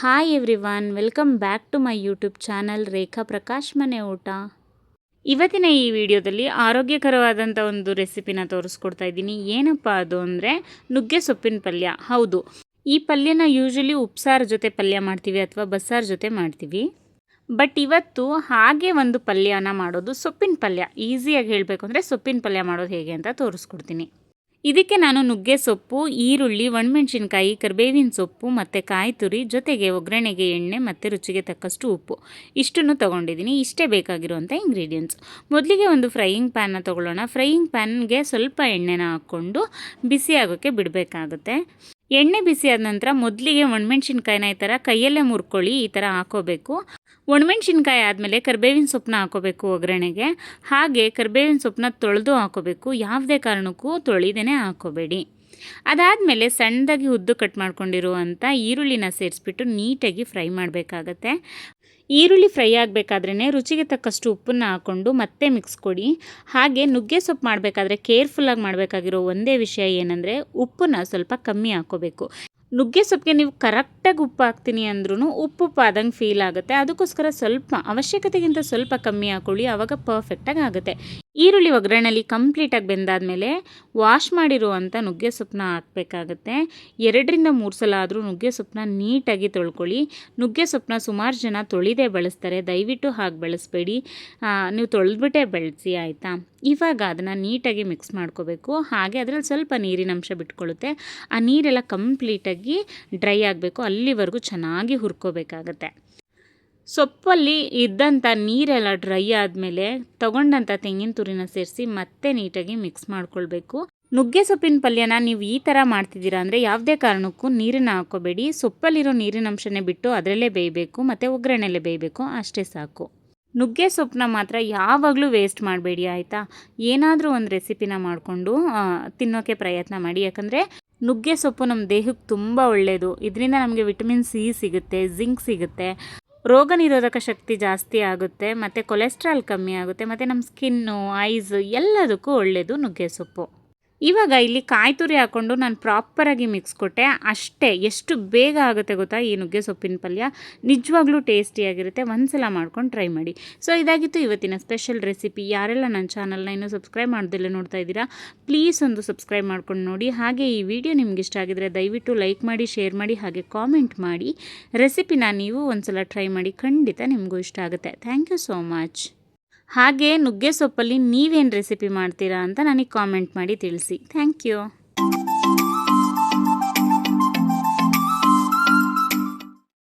Hi everyone, welcome back to my YouTube channel Rekha Prakash ಮನೆ ಊಟ. ಇವತ್ತಿನ ಈ ವಿಡಿಯೋದಲ್ಲಿ ಆರೋಗ್ಯಕರವಾದಂಥ ಒಂದು ರೆಸಿಪಿನ ತೋರಿಸ್ಕೊಡ್ತಾ ಇದ್ದೀನಿ. ಏನಪ್ಪ ಅದು ಅಂದರೆ ನುಗ್ಗೆ ಸೊಪ್ಪಿನ ಪಲ್ಯ. ಹೌದು, ಈ ಪಲ್ಯನ ಯೂಶಲಿ ಉಪ್ಸಾರು ಜೊತೆ ಪಲ್ಯ ಮಾಡ್ತೀವಿ ಅಥವಾ ಬಸ್ಸಾರು ಜೊತೆ ಮಾಡ್ತೀವಿ. ಬಟ್ ಇವತ್ತು ಹಾಗೆ ಒಂದು ಪಲ್ಯನ ಮಾಡೋದು, ಸೊಪ್ಪಿನ ಪಲ್ಯ. ಈಸಿಯಾಗಿ ಹೇಳಬೇಕು ಅಂದರೆ ಸೊಪ್ಪಿನ ಪಲ್ಯ ಮಾಡೋದು ಹೇಗೆ ಅಂತ ತೋರಿಸ್ಕೊಡ್ತೀನಿ. ಇದಕ್ಕೆ ನಾನು ನುಗ್ಗೆ ಸೊಪ್ಪು, ಈರುಳ್ಳಿ, ಒಣಮೆಣಸಿನ್ಕಾಯಿ, ಕರಿಬೇವಿನ ಸೊಪ್ಪು ಮತ್ತು ಕಾಯಿ ತುರಿ, ಜೊತೆಗೆ ಒಗ್ಗರಣೆಗೆ ಎಣ್ಣೆ ಮತ್ತು ರುಚಿಗೆ ತಕ್ಕಷ್ಟು ಉಪ್ಪು ಇಷ್ಟನ್ನು ತೊಗೊಂಡಿದ್ದೀನಿ. ಇಷ್ಟೇ ಬೇಕಾಗಿರುವಂಥ ಇಂಗ್ರೀಡಿಯೆಂಟ್ಸ್. ಮೊದಲಿಗೆ ಒಂದು ಫ್ರೈಯಿಂಗ್ ಪ್ಯಾನ್ನ ತೊಗೊಳ್ಳೋಣ. ಫ್ರೈಯಿಂಗ್ ಪ್ಯಾನ್ಗೆ ಸ್ವಲ್ಪ ಎಣ್ಣೆನ ಹಾಕ್ಕೊಂಡು ಬಿಸಿ ಆಗೋಕ್ಕೆ ಬಿಡಬೇಕಾಗುತ್ತೆ. ಎಣ್ಣೆ ಬಿಸಿ ಆದ ನಂತರ ಮೊದಲಿಗೆ ಒಣಮೆಣ್ಸಿನ್ಕಾಯಿನ ಈ ಥರ ಕೈಯಲ್ಲೇ ಮುರ್ಕೊಳ್ಳಿ, ಈ ಥರ ಹಾಕೋಬೇಕು. ಒಣಮೆಣ್ಸಿನ್ಕಾಯಿ ಆದಮೇಲೆ ಕರಿಬೇವಿನ ಸೊಪ್ಪನ್ನ ಹಾಕೋಬೇಕು ಒಗ್ಗರಣೆಗೆ. ಹಾಗೆ ಕರಿಬೇವಿನ ಸೊಪ್ಪನ್ನ ತೊಳೆದು ಹಾಕೋಬೇಕು, ಯಾವುದೇ ಕಾರಣಕ್ಕೂ ತೊಳಿದೇನೆ ಹಾಕೋಬೇಡಿ. ಅದಾದಮೇಲೆ ಸಣ್ಣದಾಗಿ ಉದ್ದು ಕಟ್ ಮಾಡ್ಕೊಂಡಿರುವಂಥ ಈರುಳ್ಳಿನ ಸೇರಿಸ್ಬಿಟ್ಟು ನೀಟಾಗಿ ಫ್ರೈ ಮಾಡಬೇಕಾಗತ್ತೆ. ಈರುಳ್ಳಿ ಫ್ರೈ ಆಗಬೇಕಾದ್ರೇ ರುಚಿಗೆ ತಕ್ಕಷ್ಟು ಉಪ್ಪನ್ನು ಹಾಕ್ಕೊಂಡು ಮತ್ತೆ ಮಿಕ್ಸ್ ಕೊಡಿ. ಹಾಗೆ ನುಗ್ಗೆ ಸೊಪ್ಪು ಮಾಡಬೇಕಾದ್ರೆ ಕೇರ್ಫುಲ್ಲಾಗಿ ಮಾಡಬೇಕಾಗಿರೋ ಒಂದೇ ವಿಷಯ ಏನಂದರೆ ಉಪ್ಪನ್ನ ಸ್ವಲ್ಪ ಕಮ್ಮಿ ಹಾಕ್ಕೋಬೇಕು. ನುಗ್ಗೆ ಸೊಪ್ಪಿಗೆ ನೀವು ಕರೆಕ್ಟಾಗಿ ಉಪ್ಪು ಹಾಕ್ತೀನಿ ಅಂದ್ರೂ ಉಪ್ಪು ಆದಂಗೆ ಫೀಲ್ ಆಗುತ್ತೆ. ಅದಕ್ಕೋಸ್ಕರ ಸ್ವಲ್ಪ ಅವಶ್ಯಕತೆಗಿಂತ ಸ್ವಲ್ಪ ಕಮ್ಮಿ ಹಾಕ್ಕೊಳ್ಳಿ, ಆವಾಗ ಪರ್ಫೆಕ್ಟಾಗಿ ಆಗುತ್ತೆ. ಈರುಳ್ಳಿ ಒಗ್ಗರಣೆಲಿ ಕಂಪ್ಲೀಟಾಗಿ ಬೆಂದಾದಮೇಲೆ ವಾಶ್ ಮಾಡಿರುವಂಥ ನುಗ್ಗೆ ಸೊಪ್ಪನ್ನ ಹಾಕಬೇಕಾಗತ್ತೆ. 2-3 ಸಲ ಆದರೂ ನುಗ್ಗೆ ಸೊಪ್ಪನ್ನ ನೀಟಾಗಿ ತೊಳ್ಕೊಳ್ಳಿ. ನುಗ್ಗೆ ಸೊಪ್ಪನ್ನ ಸುಮಾರು ಜನ ತೊಳಿದೇ ಬಳಸ್ತಾರೆ, ದಯವಿಟ್ಟು ಹಾಗೆ ಬಳಸಬೇಡಿ. ನೀವು ತೊಳೆದ್ಬಿಟ್ಟೇ ಬಳಸಿ, ಆಯಿತಾ. ಇವಾಗ ಅದನ್ನು ನೀಟಾಗಿ ಮಿಕ್ಸ್ ಮಾಡ್ಕೋಬೇಕು. ಹಾಗೆ ಅದರಲ್ಲಿ ಸ್ವಲ್ಪ ನೀರಿನ ಅಂಶ ಬಿಟ್ಕೊಳ್ಳುತ್ತೆ. ಆ ನೀರೆಲ್ಲ ಕಂಪ್ಲೀಟಾಗಿ ಡ್ರೈ ಆಗಬೇಕು, ಅಲ್ಲಿವರೆಗೂ ಚೆನ್ನಾಗಿ ಹುರ್ಕೋಬೇಕಾಗತ್ತೆ. ಸೊಪ್ಪಲ್ಲಿ ಇದ್ದಂಥ ನೀರೆಲ್ಲ ಡ್ರೈ ಆದಮೇಲೆ ತೊಗೊಂಡಂಥ ತೆಂಗಿನ ತುರಿನ ಸೇರಿಸಿ ಮತ್ತೆ ನೀಟಾಗಿ ಮಿಕ್ಸ್ ಮಾಡ್ಕೊಳ್ಬೇಕು. ನುಗ್ಗೆ ಸೊಪ್ಪಿನ ಪಲ್ಯನ ನೀವು ಈ ಥರ ಮಾಡ್ತಿದ್ದೀರಾ ಅಂದರೆ ಯಾವುದೇ ಕಾರಣಕ್ಕೂ ನೀರನ್ನು ಹಾಕೋಬೇಡಿ. ಸೊಪ್ಪಲ್ಲಿರೋ ನೀರಿನ ಅಂಶನೇ ಬಿಟ್ಟು ಅದರಲ್ಲೇ ಬೇಯಬೇಕು ಮತ್ತು ಒಗ್ಗರಣೆಲ್ಲೇ ಬೇಯಬೇಕು, ಅಷ್ಟೇ ಸಾಕು. ನುಗ್ಗೆ ಸೊಪ್ಪನ್ನ ಮಾತ್ರ ಯಾವಾಗಲೂ ವೇಸ್ಟ್ ಮಾಡಬೇಡಿ, ಆಯಿತಾ. ಏನಾದರೂ ಒಂದು ರೆಸಿಪಿನ ಮಾಡಿಕೊಂಡು ತಿನ್ನೋಕ್ಕೆ ಪ್ರಯತ್ನ ಮಾಡಿ. ಯಾಕಂದರೆ ನುಗ್ಗೆ ಸೊಪ್ಪು ನಮ್ಮ ದೇಹಕ್ಕೆ ತುಂಬ ಒಳ್ಳೆಯದು. ಇದರಿಂದ ನಮಗೆ ವಿಟಮಿನ್ ಸಿ ಸಿಗುತ್ತೆ, ಜಿಂಕ್ ಸಿಗುತ್ತೆ, ರೋಗ ನಿರೋಧಕ ಶಕ್ತಿ ಜಾಸ್ತಿ ಆಗುತ್ತೆ, ಮತ್ತು ಕೊಲೆಸ್ಟ್ರಾಲ್ ಕಮ್ಮಿ ಆಗುತ್ತೆ, ಮತ್ತು ನಮ್ಮ ಸ್ಕಿನ್ನು, ಐಸ್ ಎಲ್ಲದಕ್ಕೂ ಒಳ್ಳೆಯದು ನುಗ್ಗೆ ಸೊಪ್ಪು. ಇವಾಗ ಇಲ್ಲಿ ಕಾಯಿ ತುರಿ ಹಾಕ್ಕೊಂಡು ನಾನು ಪ್ರಾಪರಾಗಿ ಮಿಕ್ಸ್ ಕೊಟ್ಟೆ, ಅಷ್ಟೇ. ಎಷ್ಟು ಬೇಗ ಆಗುತ್ತೆ ಗೊತ್ತಾ ಈ ನುಗ್ಗೆ ಸೊಪ್ಪಿನ ಪಲ್ಯ, ನಿಜವಾಗ್ಲೂ ಟೇಸ್ಟಿಯಾಗಿರುತ್ತೆ. ಒಂದ್ಸಲ ಮಾಡ್ಕೊಂಡು ಟ್ರೈ ಮಾಡಿ. ಸೊ ಇದಾಗಿತ್ತು ಇವತ್ತಿನ ಸ್ಪೆಷಲ್ ರೆಸಿಪಿ. ಯಾರೆಲ್ಲ ನನ್ನ ಚಾನಲ್ನ ಇನ್ನೂ ಸಬ್ಸ್ಕ್ರೈಬ್ ಮಾಡ್ದಿಲ್ಲ ನೋಡ್ತಾ ಇದ್ದೀರಾ, ಪ್ಲೀಸ್ ಒಂದು ಸಬ್ಸ್ಕ್ರೈಬ್ ಮಾಡ್ಕೊಂಡು ನೋಡಿ. ಹಾಗೆ ಈ ವಿಡಿಯೋ ನಿಮ್ಗೆ ಇಷ್ಟ ಆಗಿದ್ರೆ ದಯವಿಟ್ಟು ಲೈಕ್ ಮಾಡಿ, ಶೇರ್ ಮಾಡಿ, ಹಾಗೆ ಕಾಮೆಂಟ್ ಮಾಡಿ. ರೆಸಿಪಿನ ನೀವು ಒಂದ್ಸಲ ಟ್ರೈ ಮಾಡಿ, ಖಂಡಿತ ನಿಮಗೂ ಇಷ್ಟ ಆಗುತ್ತೆ. Thank you so much. ಹಾಗೆ ನುಗ್ಗೆ ಸೊಪ್ಪಲ್ಲಿ ನೀವೇನು ರೆಸಿಪಿ ಮಾಡ್ತೀರಾ ಅಂತ ನನಗೆ ಕಾಮೆಂಟ್ ಮಾಡಿ ತಿಳಿಸಿ. Thank you.